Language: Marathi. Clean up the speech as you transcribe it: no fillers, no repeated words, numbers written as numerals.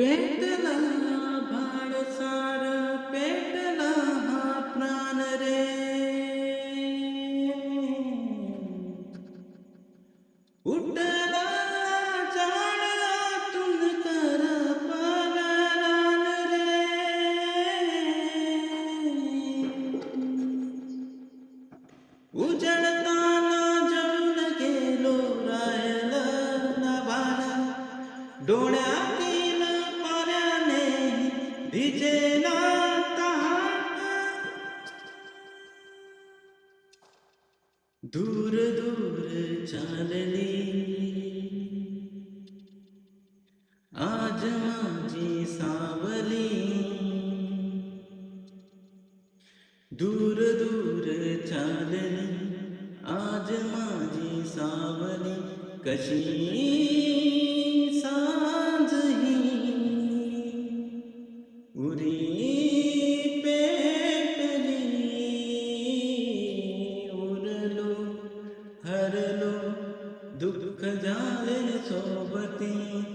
पेटला भाडसार पेटला हा प्राण रे. उठला झाडातून करपाला रान रे. उजळताना जळून गेलो राहिलं नभाला. डोळ्यातील पाण्याने भिजेला तहान. दूर दूर चालली आज माझी सावली. दूर दूर चालली आज माझी सावली. कशी सांज ही उरी पेटली. उरलो हरलो दुःख झाले सोबती.